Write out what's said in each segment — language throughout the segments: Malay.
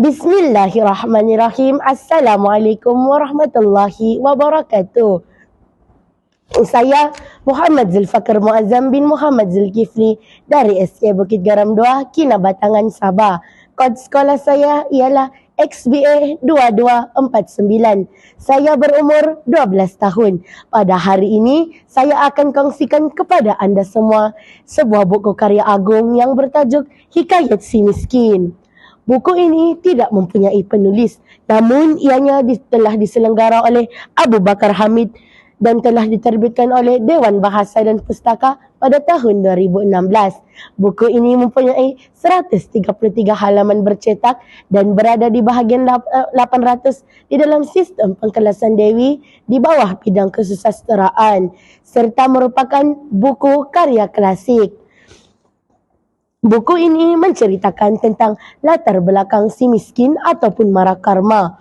Bismillahirrahmanirrahim. Assalamualaikum warahmatullahi wabarakatuh. Saya Muhammad Zulfakar Muazzam bin Muhammad Zulkifli dari SK Bukit Garam 2, Kinabatangan, Sabah. Kod sekolah saya ialah XBA 2249. Saya berumur 12 tahun. Pada hari ini, saya akan kongsikan kepada anda semua sebuah buku karya agung yang bertajuk Hikayat Si Miskin. Buku ini tidak mempunyai penulis, namun ianya telah diselenggara oleh Abu Bakar Hamid dan telah diterbitkan oleh Dewan Bahasa dan Pustaka pada tahun 2016. Buku ini mempunyai 133 halaman bercetak dan berada di bahagian 800 di dalam sistem pengkelasan Dewi di bawah bidang kesusasteraan, serta merupakan buku karya klasik. Buku ini menceritakan tentang latar belakang si miskin ataupun Marakarma.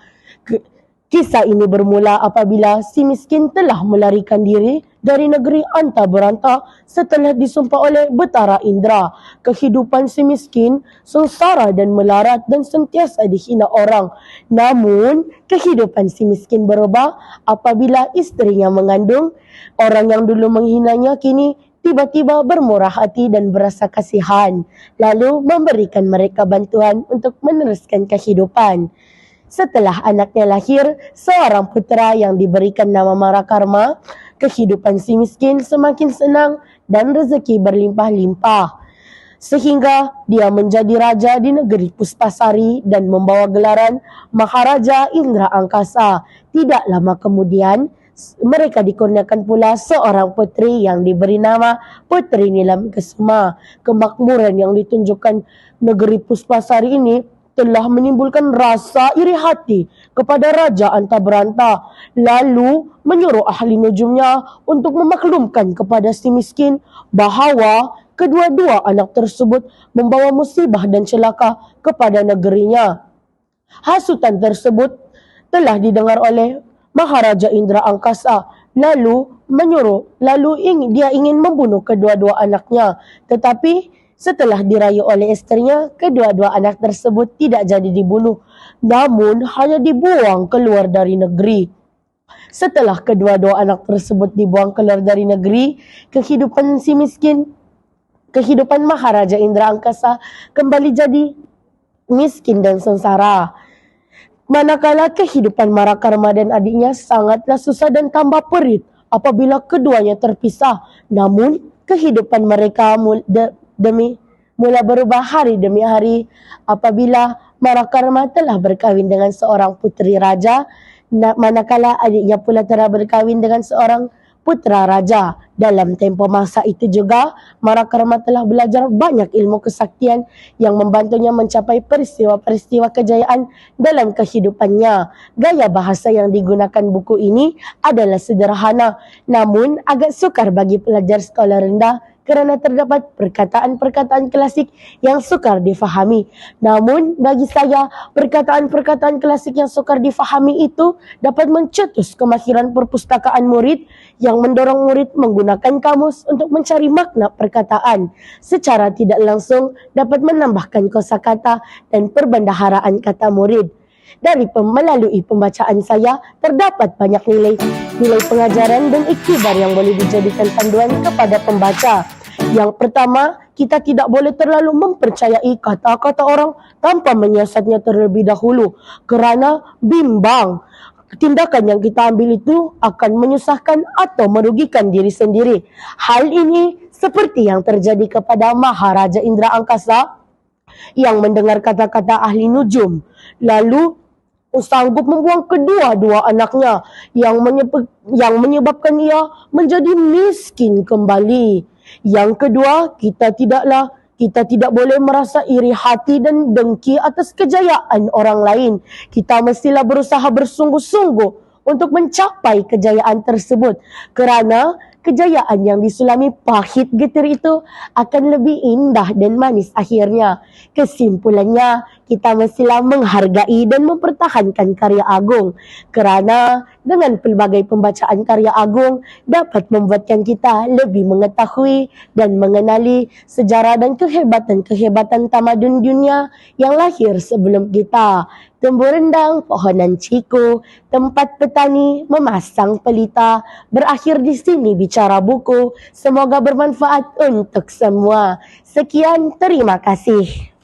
Kisah ini bermula apabila si miskin telah melarikan diri dari negeri anta beranta setelah disumpah oleh Betara Indra. Kehidupan si miskin sengsara dan melarat dan sentiasa dihina orang. Namun, kehidupan si miskin berubah apabila isterinya mengandung. Orang yang dulu menghinanya kini tiba-tiba bermurah hati dan berasa kasihan, lalu memberikan mereka bantuan untuk meneruskan kehidupan. Setelah anaknya lahir, seorang putera yang diberikan nama Marakarma, kehidupan si miskin semakin senang dan rezeki berlimpah-limpah. Sehingga dia menjadi raja di negeri Puspasari dan membawa gelaran Maharaja Indra Angkasa. Tidak lama kemudian, mereka dikurniakan pula seorang putri yang diberi nama Putri Nilam Kesuma. Kemakmuran yang ditunjukkan negeri Puspasari ini telah menimbulkan rasa iri hati kepada Raja Antaberanta, lalu menyuruh ahli nujumnya untuk memaklumkan kepada si miskin bahawa kedua-dua anak tersebut membawa musibah dan celaka kepada negerinya. Hasutan tersebut telah didengar oleh Maharaja Indra Angkasa, lalu dia ingin membunuh kedua-dua anaknya. Tetapi setelah dirayu oleh istrinya, kedua-dua anak tersebut tidak jadi dibunuh, namun hanya dibuang keluar dari negeri. Setelah kedua-dua anak tersebut dibuang keluar dari negeri, kehidupan Maharaja Indra Angkasa kembali jadi miskin dan sengsara. Manakala kehidupan Marakarma dan adiknya sangatlah susah dan tambah perit apabila keduanya terpisah. Namun, kehidupan mereka mula berubah hari demi hari apabila Marakarma telah berkahwin dengan seorang puteri raja, manakala adiknya pula telah berkahwin dengan seorang putra raja. Dalam tempoh masa itu juga, Marakarma telah belajar banyak ilmu kesaktian yang membantunya mencapai peristiwa-peristiwa kejayaan dalam kehidupannya. Gaya bahasa yang digunakan buku ini adalah sederhana, namun agak sukar bagi pelajar sekolah rendah kerana terdapat perkataan-perkataan klasik yang sukar difahami. Namun, bagi saya, perkataan-perkataan klasik yang sukar difahami itu dapat mencetus kemahiran perpustakaan murid yang mendorong murid menggunakan kamus untuk mencari makna perkataan. Secara tidak langsung dapat menambahkan kosakata dan perbendaharaan kata murid. Melalui pembacaan saya, terdapat banyak nilai pengajaran dan iktibar yang boleh dijadikan panduan kepada pembaca. Yang pertama, kita tidak boleh terlalu mempercayai kata-kata orang tanpa menyiasatnya terlebih dahulu kerana bimbang. Tindakan yang kita ambil itu akan menyusahkan atau merugikan diri sendiri. Hal ini seperti yang terjadi kepada Maharaja Indra Angkasa yang mendengar kata-kata ahli nujum, lalu sanggup membuang kedua-dua anaknya yang menyebabkan ia menjadi miskin kembali. Yang kedua, kita tidak boleh merasa iri hati dan dengki atas kejayaan orang lain. Kita mestilah berusaha bersungguh-sungguh untuk mencapai kejayaan tersebut, kerana kejayaan yang disulami pahit getir itu akan lebih indah dan manis akhirnya. Kesimpulannya, kita mestilah menghargai dan mempertahankan karya agung. Kerana dengan pelbagai pembacaan karya agung dapat membuatkan kita lebih mengetahui dan mengenali sejarah dan kehebatan-kehebatan tamadun dunia yang lahir sebelum kita. Tumbuh rendang, pohonan ciku, tempat petani memasang pelita. Berakhir di sini bicara buku. Semoga bermanfaat untuk semua. Sekian, terima kasih.